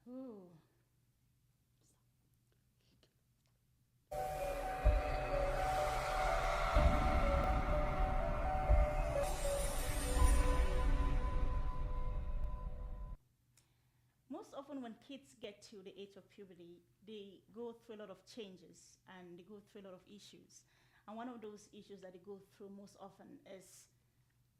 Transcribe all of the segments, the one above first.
Ooh. Most often, when kids get to the age of puberty, they go through a lot of changes and they go through a lot of issues. And one of those issues that they go through most often is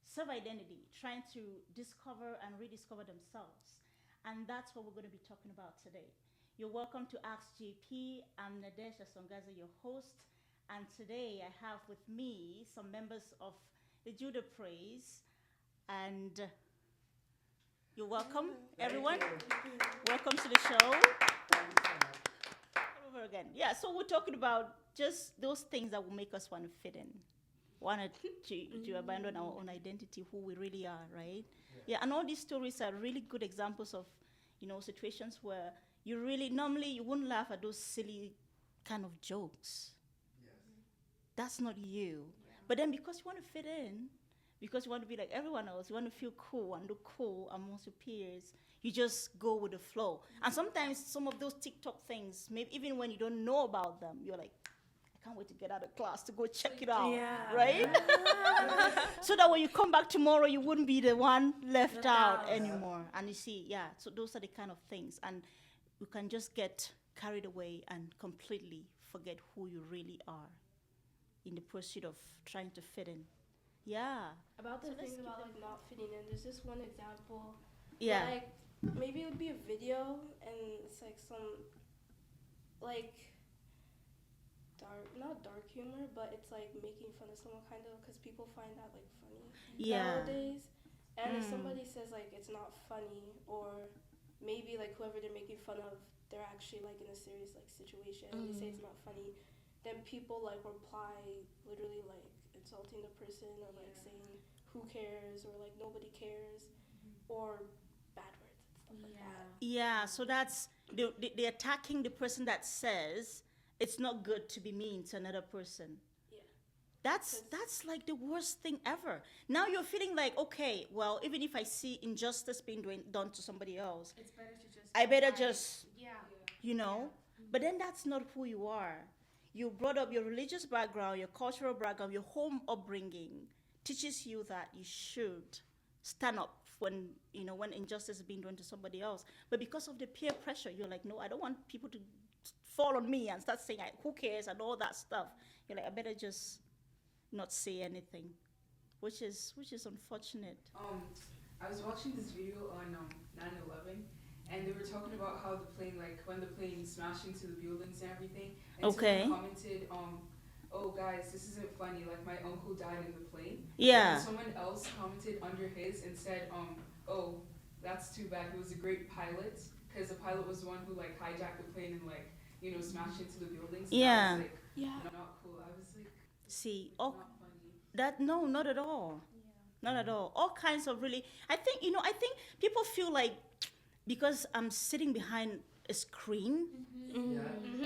self identity, trying to discover and rediscover themselves. And that's what we're going to be talking about today. You're welcome to Ask JP. I'm Nadesh Asongaza, your host. And today I have with me some members of the Judah Praise. And you're welcome, everyone. Welcome to the show. Over again. Yeah, so we're talking about just those things that will make us want to fit in, want to abandon our own identity, who we really are, right? Yeah, and all these stories are really good examples of, situations where you really, normally you wouldn't laugh at those silly kind of jokes. That's not you. But then because you want to fit in, because you want to be like everyone else, you want to feel cool and look cool amongst your peers, you just go with the flow. And sometimes some of those TikTok things, maybe even when you don't know about them, you're like, I can't wait to get out of class to go check it out, right? So that when you come back tomorrow, you wouldn't be the one left out anymore. And you see, yeah, so those are the kind of things. And you can just get carried away and completely forget who you really are in the pursuit of trying to fit in. Yeah. About the So let's thing keep about them- like not fitting in, there's this one example. Yeah. Like maybe it would be a video and it's like some like not dark humor, but it's like making fun of someone kind of because people find that like funny Yeah. nowadays. And if Mm. somebody says like it's not funny or maybe like whoever they're making fun of, they're actually like in a serious like situation and they say it's not funny, then people like reply literally like insulting the person or like saying who cares or like nobody cares or bad words and stuff like that. Yeah, so that's they're attacking the person that says it's not good to be mean to another person. Yeah. That's like the worst thing ever. Now you're feeling like, okay, well, even if I see injustice being done to somebody else, It's better to just. I better hide. just, Yeah. you know. But then that's not who you are. You brought up your religious background, your cultural background, your home upbringing teaches you that you should stand up when injustice is being done to somebody else. But because of the peer pressure, you're like, no, I don't want people to fall on me and start saying, who cares and all that stuff. You're like, I better just not say anything, which is unfortunate. I was watching this video on 9/11, and they were talking about how the plane, like when the plane smashed into the buildings and everything, and Okay. someone commented, "Oh guys, this isn't funny. Like my uncle died in the plane." Yeah. And someone else commented under his and said, "Oh, that's too bad. He was a great pilot, because the pilot was the one who like hijacked the plane and like smashed into the buildings." And Yeah. I was like, Yeah. not cool. I was like, See, not funny. that no, not at all. Not at all. All kinds of really. I think people feel like because I'm sitting behind a screen,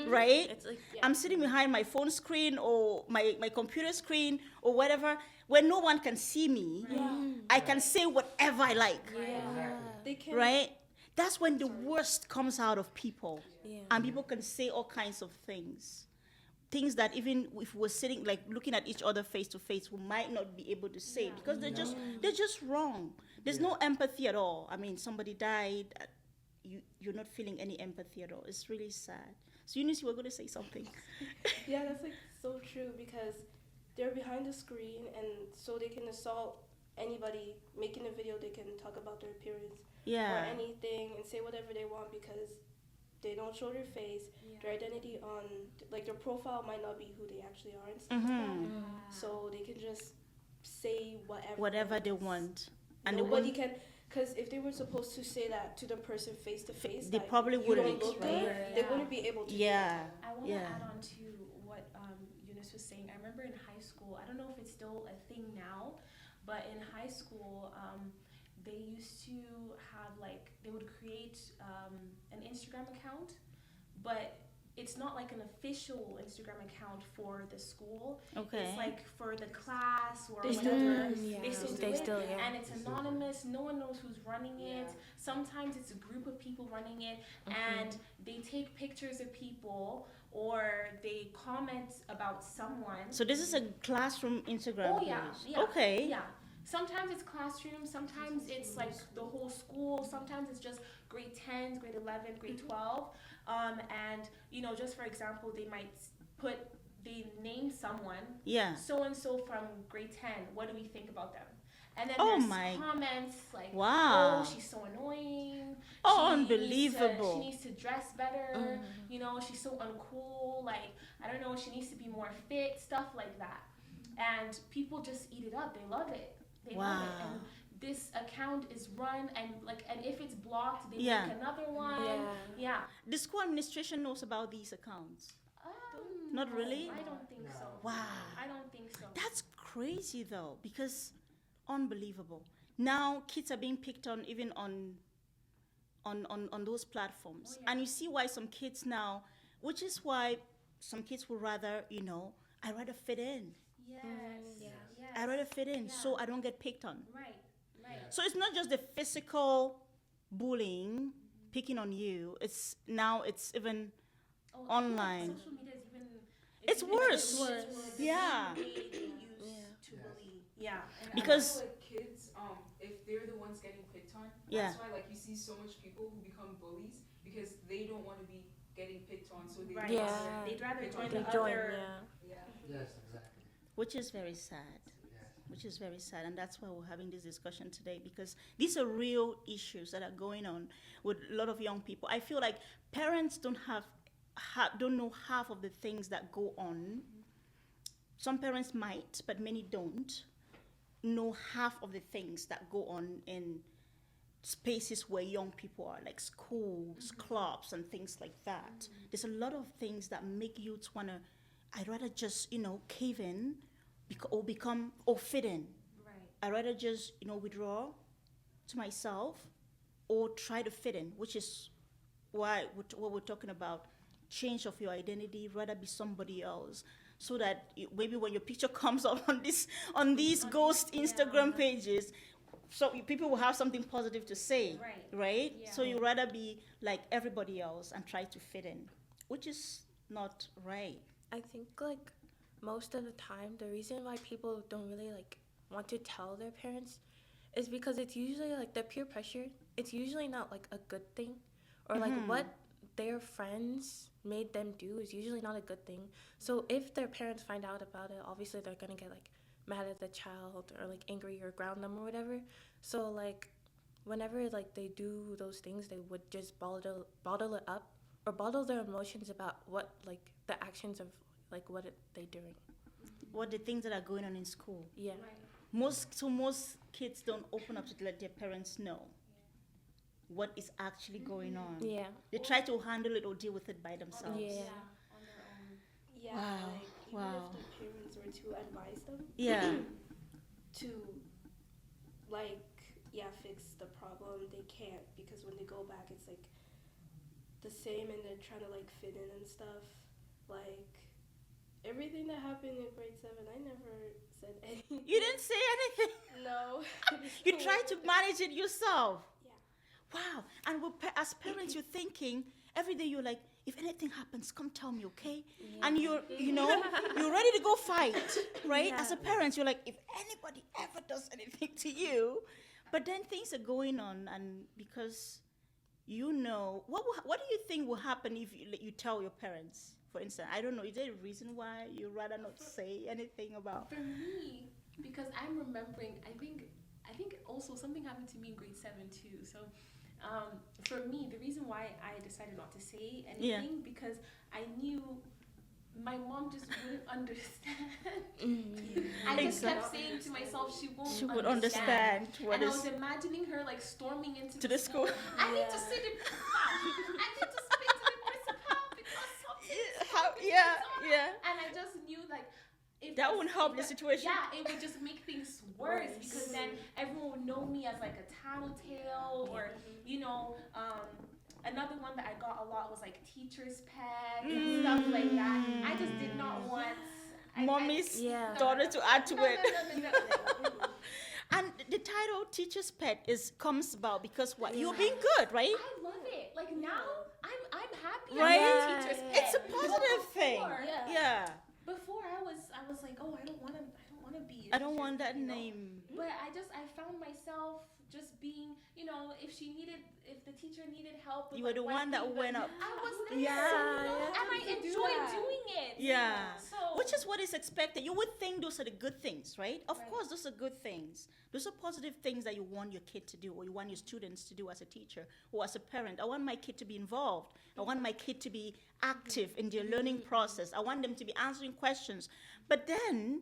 right? It's like I'm sitting behind my phone screen or my computer screen or whatever, where no one can see me. I can say whatever I like, they can right? That's when the worst comes out of people. Yeah. And people can say all kinds of things. Things that even if we're sitting like looking at each other face to face, we might not be able to say because they're just wrong. There's no empathy at all. I mean, somebody died. You're not feeling any empathy at all. It's really sad. So Eunice, you were going to say something. Yeah, that's like so true because they're behind the screen and so they can assault anybody making a video. They can talk about their appearance or Yeah. anything and say whatever they want because they don't show their face, their identity on like their profile might not be who they actually are and stuff like that. So they can just say Whatever they want. And they nobody won't- can, because if they were supposed to say that to the person face to face, They like, probably you wouldn't, don't look right? good, they wouldn't be able to. Yeah. I want to Yeah. add on to what Eunice was saying. I remember in high school, I don't know if it's still a thing now, but in high school, they used to have like, they would create an Instagram account, but it's not like an official Instagram account for the school. Okay. It's like for the class or They still whatever. do it. They still do They it, still, yeah. and it's anonymous. No one knows who's running it. Yeah. Sometimes it's a group of people running it, and they take pictures of people or they comment about someone. So this is a classroom Instagram Oh page. yeah, yeah. Okay. Yeah. Sometimes it's classroom, sometimes it's like the whole school, sometimes it's just grade 10, grade 11, grade 12. And just for example, they might they name someone, Yeah. so and so from grade 10. What do we think about them? And then Oh there's my- comments like, Wow. oh, she's so annoying. Oh, She unbelievable. She needs to dress better. She's so uncool. Like, I don't know, she needs to be more fit, stuff like that. And people just eat it up. They love it. They love it. Wow. And this account is run, and if it's blocked, they Yeah. make another one. Yeah. The school administration knows about these accounts. Not No, really? I don't think so. Wow. I don't think so. That's crazy though, because unbelievable. Now kids are being picked on even on those platforms. Oh, yeah. And you see why some kids now, which is why some kids would rather, I'd rather fit in. Yes. Yeah. Yes. I'd rather fit in Yeah. so I don't get picked on. Right. Right. So it's not just the physical bullying, picking on you. It's even Oh, online. Social media is even. It's even worse. the Yeah. way they use to bully. Yeah. And Because- I feel like kids, if they're the ones getting picked on, Yeah. that's why you see so much people who become bullies because they don't want to be getting picked on, so they Right. Yeah. They'd rather join They the join, other. yeah. yeah. Yes, exactly. which is very sad. Yes. Which is very sad, and that's why we're having this discussion today, because these are real issues that are going on with a lot of young people. I feel like parents don't know half of the things that go on. Some parents might, but many don't know half of the things that go on in spaces where young people are, like schools, clubs, and things like that. There's a lot of things that make youths wanna, I'd rather just, cave in or fit in. Right. I'd rather just, withdraw to myself or try to fit in, which is why what we're talking about, change of your identity, rather be somebody else, so that maybe when your picture comes up on these ghost Instagram pages, so people will have something positive to say, right? Yeah. So you rather be like everybody else and try to fit in, which is not right. I think most of the time the reason why people don't really want to tell their parents is because it's usually the peer pressure. It's usually not a good thing, or what their friends made them do is usually not a good thing. So if their parents find out about it, obviously they're gonna get mad at the child or angry or ground them or whatever. So whenever they do those things, they would just bottle it up or bottle their emotions about what the actions of what they doing. What the things that are going on in school. Yeah. Right. Most kids don't open up to let their parents know what is actually going on. Yeah. They try to handle it or deal with it by themselves. Yeah. On their own. Yeah. Wow. Even Wow. if the parents were to advise them Yeah. to fix the problem, they can't, because when they go back it's the same and they're trying to fit in and stuff. Everything that happened in grade 7, I never said anything. You didn't say anything. No. You tried to manage it yourself. Yeah. Wow. And as parents, you're thinking every day. You're like, if anything happens, come tell me, okay? Yeah. And you're ready to go fight, right? As a Yeah. parent, you're like, if anybody ever does anything to you, but then things are going on, and because what do you think will happen if you tell your parents? For instance, I don't know. Is there a reason why you rather not say anything about? For me, because I'm remembering, I think also something happened to me in grade 7 too. So, for me, the reason why I decided not to say anything because I knew my mom just wouldn't understand. I just kept saying to myself, she would understand what and I is was imagining her storming into to the school. I need to see the principal. I need to speak to the principal because something. Yeah. And I just knew if That wouldn't help the situation. Yeah, it would just make things worse because then everyone would know me as a tattletale or another one that I got saw a lot was like teacher's pet and stuff like that. I just did not want Mommy's Yeah. daughter to add to it. No. And the title teacher's pet comes about because what? You're being good, right? I love it. Like now, I'm happy. Right? I'm a teacher's pet. It's a positive thing. Before, Yeah. Before I was like, oh, I don't want to be. I don't want teacher's that pet, name. But I found myself just being, if the teacher needed help. With You were the one that went up. I was there. Yeah. And I enjoyed doing it. Yeah. So Which is what is expected. You would think those are the good things, right? Of Right. course, those are good things. Those are positive things that you want your kid to do or you want your students to do as a teacher or as a parent. I want my kid to be involved. I want my kid to be active in their learning process. I want them to be answering questions. But then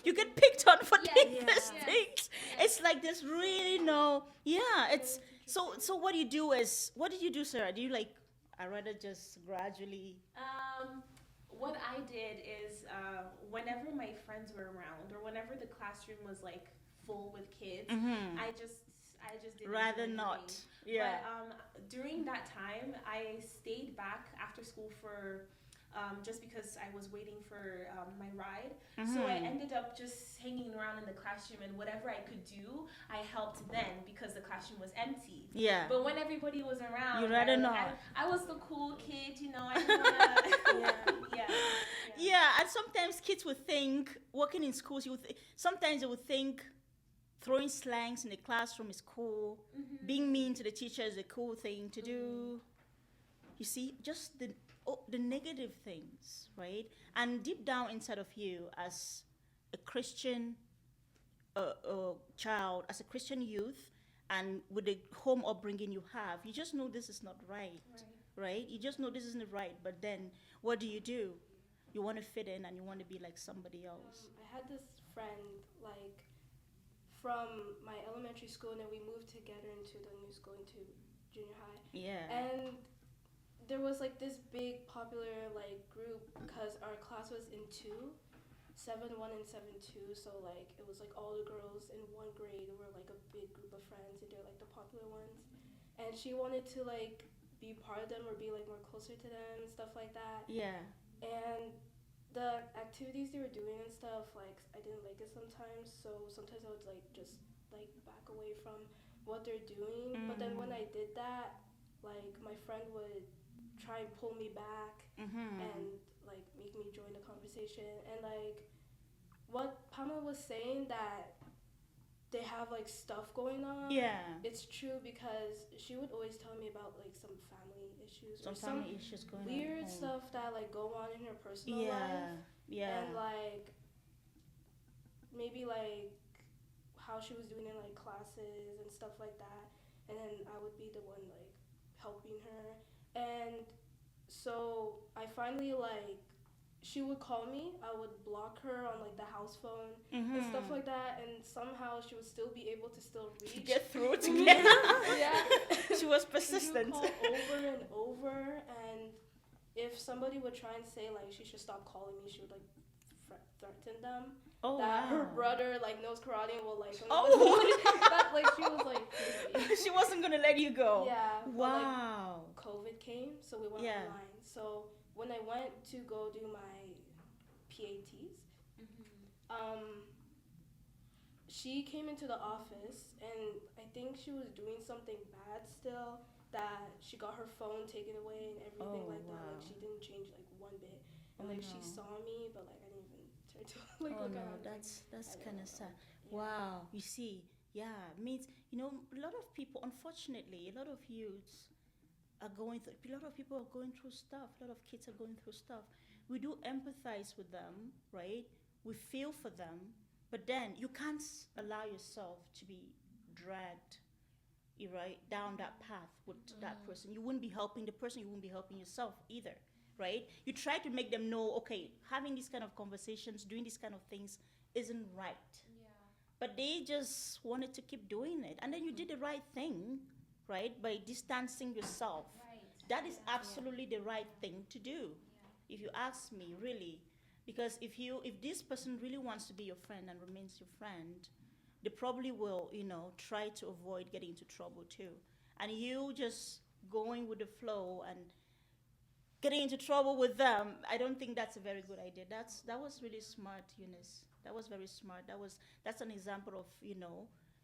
you get picked on for Yes, doing yes, these yes, things. yes. It's like there's really no, it's, so what do you do what did you do, Sarah? Do you I rather just gradually, What I did is whenever my friends were around or whenever the classroom was like full with kids, I just didn't rather do not, anything. yeah. But during that time, I stayed back after school for just because I was waiting for my ride. So I ended up just hanging around in the classroom, and whatever I could do, I helped then because the classroom was empty. Yeah. But when everybody was around, You'd rather not. I was the cool kid, I didn't wanna. Yeah, and sometimes kids would think, working in schools, sometimes they would think throwing slangs in the classroom is cool. Being mean to the teacher is a cool thing to do. You see, just the negative things, right? And deep down inside of you, as a Christian child, as a Christian youth, and with the home upbringing you have, you just know this is not right, right? You just know this isn't right. But then, what do? You want to fit in and you want to be like somebody else. I had this friend from my elementary school, and then we moved together into the new school, into junior high. Yeah. And there was this big popular group because our class was in 7-1 and 7-2, so it was all the girls in one grade were a big group of friends, and they're the popular ones. And she wanted to be part of them or be more closer to them and stuff like that. Yeah. And the activities they were doing and stuff, I didn't like it sometimes, so sometimes I would just back away from what they're doing. But then when I did that, my friend would try and pull me back and make me join the conversation. And what Pamela was saying, that they have stuff going on, Yeah. it's true, because she would always tell me about some family issues Some or some family issues going weird on. stuff that go on in her personal Yeah. life. Yeah. And maybe how she was doing in classes and stuff like that, and then I would be the one helping her. And so I finally she would call me, I would block her on the house phone and stuff like that, and somehow she would still be able to still reach. To get through to get. Yeah. She was persistent. She would call over and over, and if somebody would try and say she should stop calling me, she would threaten them. Oh, that her wow. brother knows karate and will Oh. that she was crazy. She wasn't gonna let you go. Yeah. Wow. But, COVID came, so we went Yeah. online. So when I went to go do my PATs, she came into the office, and I think she was doing something bad still, that she got her phone taken away and everything Oh, that. wow. She didn't change one bit. And Oh, she no. saw me, but I didn't even turn to Oh look no, around. that's I kind don't of sad. know. Wow, you see, means a lot of people, unfortunately, a lot of youths are going through. A lot of people are going through stuff. A lot of kids are going through stuff. We do empathize with them, right? We feel for them, but then you can't allow yourself to be dragged, right, down that path with that person. You wouldn't be helping the person. You wouldn't be helping yourself either. Right? You try to make them know, okay, having these kind of conversations, doing these kind of things isn't right. Yeah. But they just wanted to keep doing it. And then you did the right thing, right? By distancing yourself. Right. That is absolutely the right thing to do. If you ask me, really. Because if this person really wants to be your friend and remains your friend, they probably will, try to avoid getting into trouble too. And you just going with the flow and getting into trouble with them, I don't think that's a very good idea. That was really smart, Eunice. That was very smart. That's an example of,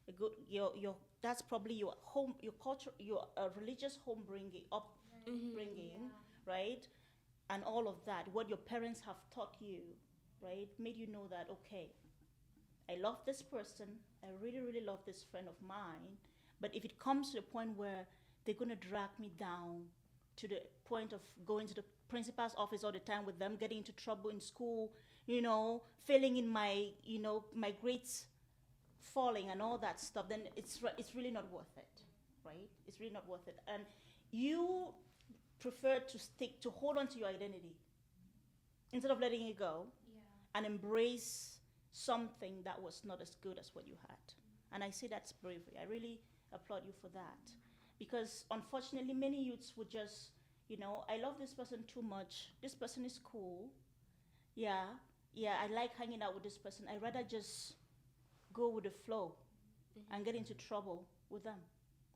a good your that's probably your home, your culture, your religious home bringing upbringing, right? And all of that, what your parents have taught you, right, made you know that, okay, I love this person, I really, really love this friend of mine, but if it comes to the point where they're going to drag me down to the point of going to the principal's office all the time with them, getting into trouble in school, failing in my, my grades falling and all that stuff, then it's really not worth it, right? It's really not worth it. And you prefer to hold on to your identity instead of letting it go and embrace something that was not as good as what you had. And I say that's bravery. I really applaud you for that. Because unfortunately, many youths would just, I love this person too much. This person is cool. Yeah, I like hanging out with this person. I'd rather just go with the flow and get into trouble with them.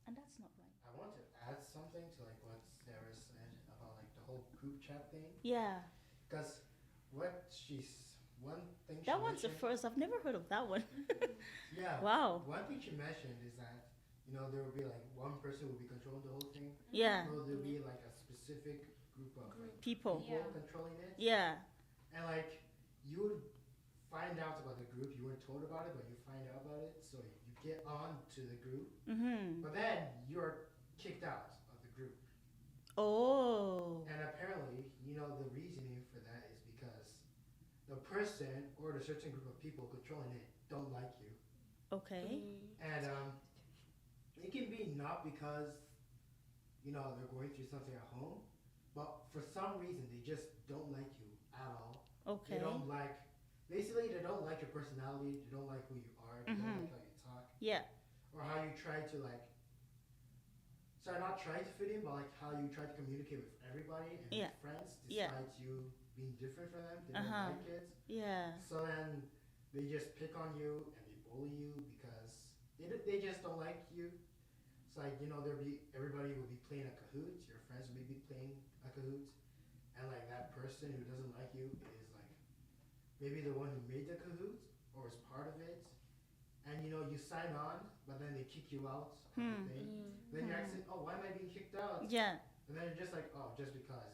And that's not right. I want to add something to like what Sarah said about like the whole group chat thing. Yeah. Because one thing that one's the first. I've never heard of that one. Yeah. Wow. One thing she mentioned is that there will be like one person will be controlling the whole thing. Yeah. So there'll be like a specific group of people controlling it. Yeah. And like you would find out about the group. You weren't told about it, but you find out about it. So you get on to the group. Mm-hmm. But then you're kicked out of the group. Oh. And apparently, the reasoning for that is because the person or the certain group of people controlling it don't like you. Okay. And it can be not because, they're going through something at home, but for some reason they just don't like you at all. Okay. They don't like your personality, they don't like who you are, they don't like how you talk. Yeah. Or how you try to not try to fit in, but like how you try to communicate with everybody and with friends, despite you being different from them. They don't like it. Yeah. So then they just pick on you and they bully you because they just don't like you. It's like, everybody will be playing a Kahoot, your friends will be playing a Kahoot, and like that person who doesn't like you is like maybe the one who made the Kahoot or is part of it. And you sign on, but then they kick you out of the thing. Then you're asking, oh, why am I being kicked out? Yeah. And then you're just like, oh, just because,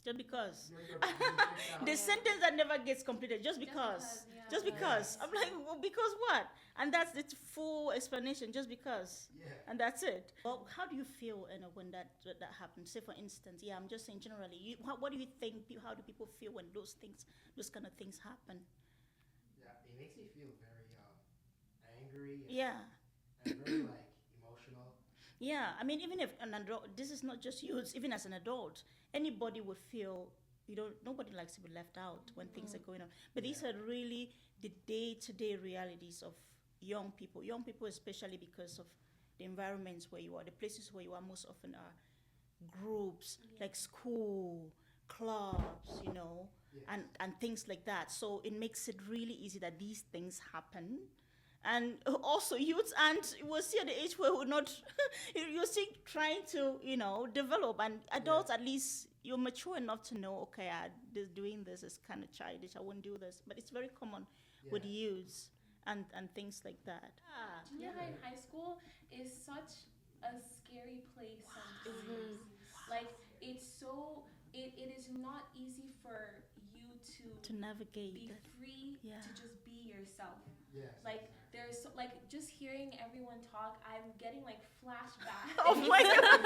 Just because. You're being kicked out. The sentence that never gets completed, just because. Just because. I'm like, well, because what? And that's the full explanation, just because. Yeah. And that's it. Well, how do you feel when that happens? Say, for instance, I'm just saying generally, what do you think, how do people feel when those kind of things happen? Yeah, it makes me feel very angry and, and very like emotional. Yeah, I mean, even if an adult, this is not just you, it's even as an adult, anybody would feel, nobody likes to be left out when things are going on. But these are really the day-to-day realities of young people especially because of the environments where you are, the places where you are most often are groups, like school, clubs, and things like that. So it makes it really easy that these things happen. And also youths, and we'll see at the age where we're not, you're still trying to, develop. And adults, at least you're mature enough to know, okay, doing this is kind of childish, I won't do this. But it's very common with youths and things like that. Junior high and high school is such a scary place sometimes. Like, it is not easy for you to navigate, be free to just be yourself. Yes. Like, there's just hearing everyone talk, I'm getting like flashbacks. Oh my god!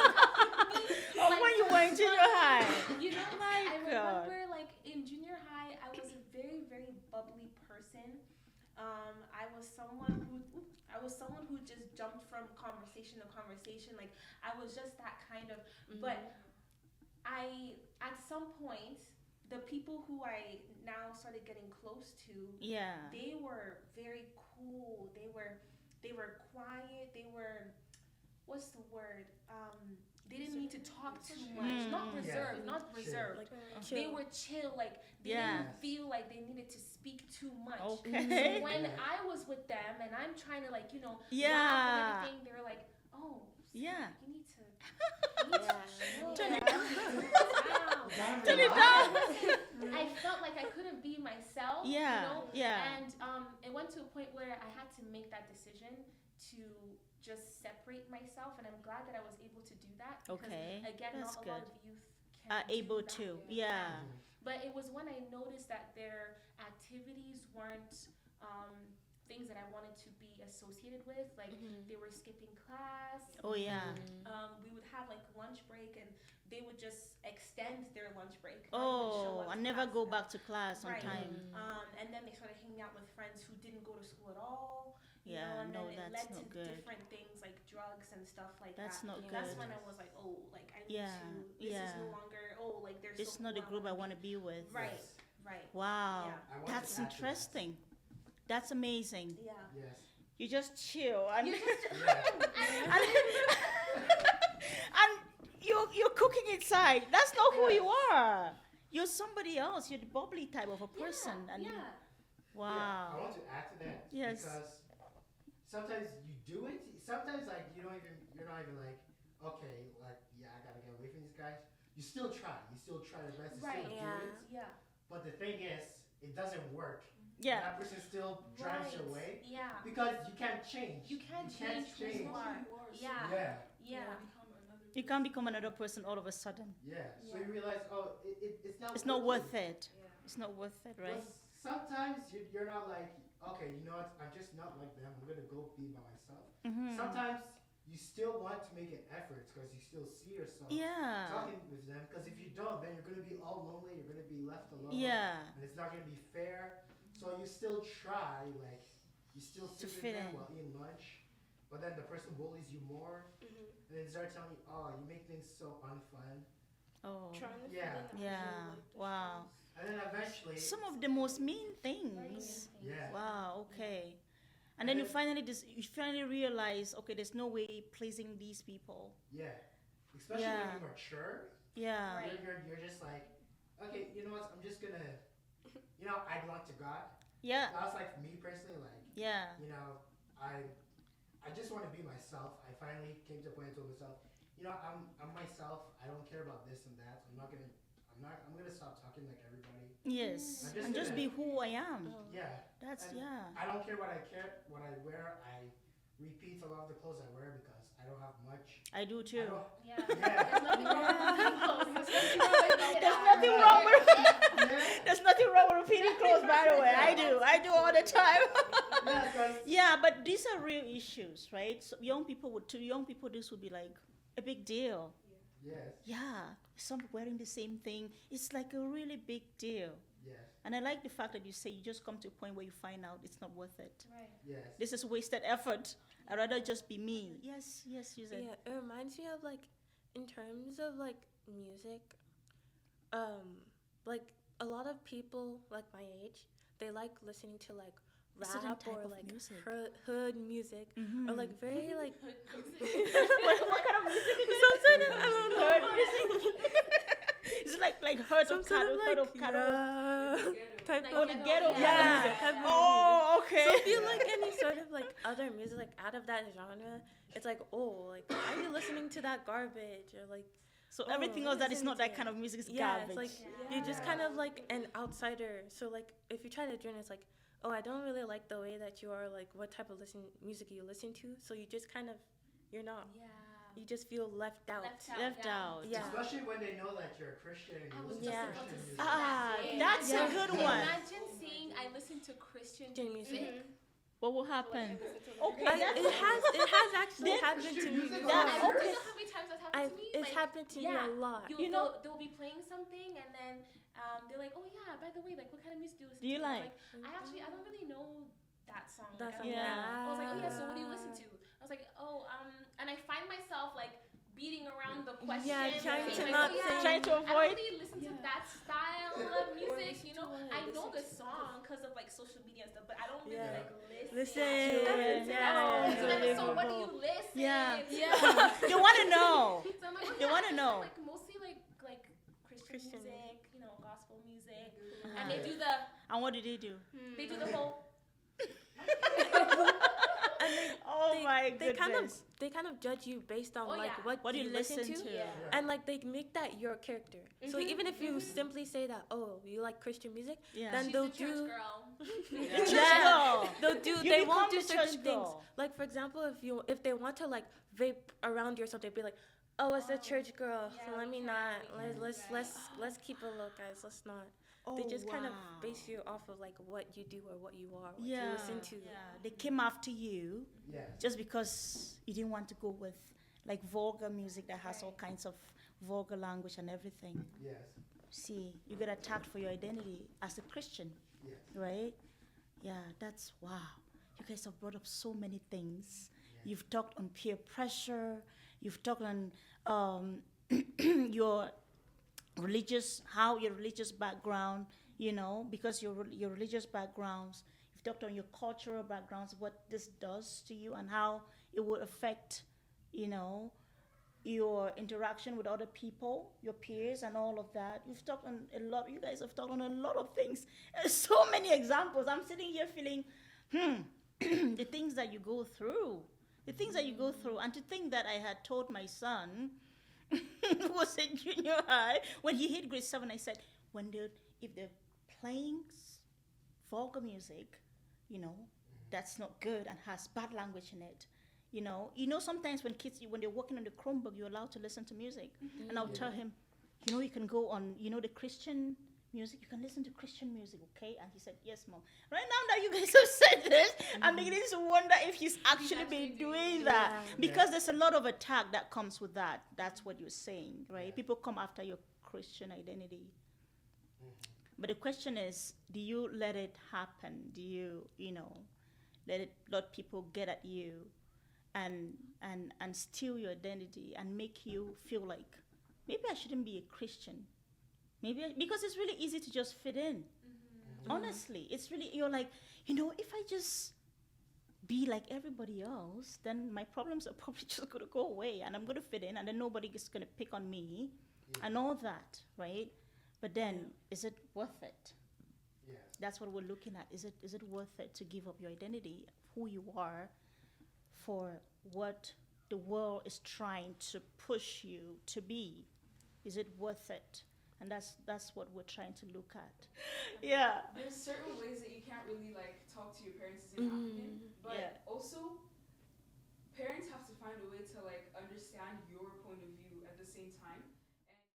When you were in junior high. I remember like in junior high, I was a very, very bubbly person. I was someone who just jumped from conversation to conversation. Like, I was just that kind of. But at some point, the people who I now started getting close to, they were very cool. They were quiet. They were, what's the word? They didn't need to talk too much. Not reserved. Like, they were chill. Like, they didn't feel like they needed to speak too much. Okay. So when I was with them and I'm trying to laugh and everything, they were like, oh, Yeah. You need to chill. Turn it down. Turn it down. I felt like I couldn't be myself. Yeah, You know? yeah. And it went to a point where I had to make that decision to just separate myself, and I'm glad that I was able to do that. Because, Okay, again, that's not a lot of youth Are can do able that. to. Yeah. But it was when I noticed that their activities weren't things that I wanted to be associated with. Like they were skipping class. Oh yeah. We would have like lunch break, and they would just extend their lunch break. Not even show Oh, up I to never class. go back to class on Right. time. And then they started hanging out with friends who didn't go to school at all. You Yeah, know, and no, then it that's led not to good. different things like drugs and stuff like That's that. not That's good. when I was like, oh, like I need Yeah, to. This is no yeah. longer. Oh, like there's. This is not the group I want to be with. Right. Yes. Right. Wow, Yeah. I want that's to add to that. interesting. That's amazing. Yeah. Yes. You just chill and You just. Yeah. and you're cooking inside. That's not who you are. You're somebody else. You're the bubbly type of a person. And Yeah. wow. Yeah, I want to add to that. Yes. Because sometimes you do it. Sometimes like you're not even like, okay, like yeah, I gotta get away from these guys. You still try. You still try the best to Right. still Yeah. do it. Yeah. But the thing is, it doesn't work. Yeah. That person still drives you away Yeah. because you can't change. You can't can't change who you are. Yeah. Yeah. Yeah. You can't become another person all of a sudden. Yeah. So Yeah. you realize, oh, It's not worth working. it. It's not worth it, right? But sometimes you're not like, okay, you know what? I'm just not like them. I'm gonna go be by myself. Mm-hmm. Sometimes you still want to make an effort because you still see yourself Yeah. talking with them. Because if you don't, then you're gonna be all lonely. You're gonna be left alone. Yeah. And it's not gonna be fair. So you still try, like you still To sit with fit them in. while eating lunch, but then the person bullies you more, and then they start telling you, oh, you make things so unfun. Oh. Trying to Yeah. fit in Yeah. actually, like, Wow. And then eventually, Some of the most mean things. yeah, Wow. Okay. And then you finally realize, okay, there's no way pleasing these people. yeah, especially Yeah. when you mature. Yeah. Right. You're just like, okay, you know what? I'm just gonna, I belong to God. Yeah. That was like for me personally, like, Yeah. I just want to be myself. I finally came to a point and told myself, I'm myself. I don't care about this and that. I'm gonna stop talking like everybody. Yes. I'm just And just gonna- be who I am. Yeah. That's And yeah. I don't care what I wear. I repeat a lot of the clothes I wear because I don't have much. I do I too. don't- Yeah. Yeah. There's nothing wrong with being close. There's nothing wrong with Yeah. There's nothing wrong with repeating clothes, by the way. I do all the time. Yeah, 'cause- Yeah, but these are real issues, right? So to young people, this would be like a big deal. Yes. Yeah, some wearing the same thing. It's like a really big deal. Yes. And I like the fact that you say you just come to a point where you find out it's not worth it. Right. Yes. This is wasted effort. I'd rather just be me. Yes, you said. Yeah, it reminds me of like, in terms of like music, like a lot of people like my age, they like listening to like A certain rap type or of like music. hood music Mhm. or like very like what kind of music is some sort of I don't know. Herd music? Is it like herd Some of sort cattle, of herd like of cattle? type Like Oh, of the ghetto, ghetto yeah. music. type of music. Oh, okay. So if you like any sort of like other music like out of that genre, it's like, oh, like why are you listening to that garbage or like So Oh, everything else that is listen not that to kind it. of music is yeah, garbage. it's like Yeah. you're just Yeah. kind of like an outsider. So like if you try to join, it's like, oh, I don't really like the way that you are, like what type of music you listen to. So you just kind of, you're not. Yeah. You just feel left out. Left out. Yeah. Especially when they know that you're a Christian and I you was listen just to about Christian to music. say Ah, Yeah. that's Yeah. a good one. Imagine saying I listen to Christian music. What will happen? Okay, It has actually Then- happened to me. Music before. on I Serious? don't know how many times that's happened to me. It's like, happened to me yeah. a lot. You know- they'll be playing something and then they're like, oh yeah, by the way, like what kind of music do you listen Do you to? like? I don't really know that song. That Like, song, I don't yeah. know. I was like, oh yeah, so what do you listen to? I was like, oh and I find myself like beating around the question. Yeah, trying saying, to like, not oh, yeah, say- Trying to I avoid. don't really listen to Yeah. that style of music, you know. to I it. know the song because of like social media and stuff, but I don't really Yeah. like listen. Listen. to it. Yeah. Oh, It's so what do you unbelievable. listen? Yeah. to? They want to know. So I'm like, oh, They yeah, wanna I listen, know. Like mostly like Christian Christian. music, you know, gospel music, Uh-huh. and they do the And what did they do? they do the whole. And Oh my they kind goodness. of judge you based on like yeah. what do you listen to. Yeah. And like they make that your character. So even if you simply say that, oh, you like Christian music, Yeah. then She's they'll a church do girl. Church girl. they You won't become do the certain church things. girl. Like for example, if they want to like vape around you or something, be like, oh, it's a church girl. Yeah, so let we me can't- not. we can't Let's do let's that. let's keep it low, guys. Let's not. Oh, They just kind of wow. base you off of like what you do or what you are, what Yeah. you listen to. Yeah. They came after you Yes. just because you didn't want to go with like vulgar music that has all kinds of vulgar language and everything. Yes. See, you get attacked for your identity as a Christian, Yes. right? Yeah, that's wow. You guys have brought up so many things. Yes. You've talked on peer pressure. You've talked on your how your religious background, because your religious backgrounds. You've talked on your cultural backgrounds, what this does to you, and how it would affect, your interaction with other people, your peers, and all of that. You've talked on a lot. You guys have talked on a lot of things. There's so many examples. I'm sitting here feeling, the things that you go through, and to think that I had told my son, who was in junior high, when he hit grade 7, I said, if they're playing vulgar music, that's not good and has bad language in it. Sometimes when kids, when they're working on the Chromebook, you're allowed to listen to music. And I'll tell him, you can go on, the Christian music, you can listen to Christian music, okay? And he said, yes, Mom. Right now that you guys have said this, I'm beginning to wonder if he's actually been doing that. Because there's a lot of attack that comes with that. That's what you're saying, right? Yeah. People come after your Christian identity. But the question is, do you let it happen? Do you, let people get at you and steal your identity and make you feel like, maybe I shouldn't be a Christian. Because it's really easy to just fit in. Honestly, it's really, you're like, if I just be like everybody else, then my problems are probably just going to go away and I'm going to fit in and then nobody is going to pick on me and all that, right? But then, is it worth it? Yes. That's what we're looking at. Is it worth it to give up your identity, who you are, for what the world is trying to push you to be? Is it worth it? And that's what we're trying to look at. Yeah. There's certain ways that you can't really talk to your parents as an African, but also parents have to find a way to understand your point of view at the same time.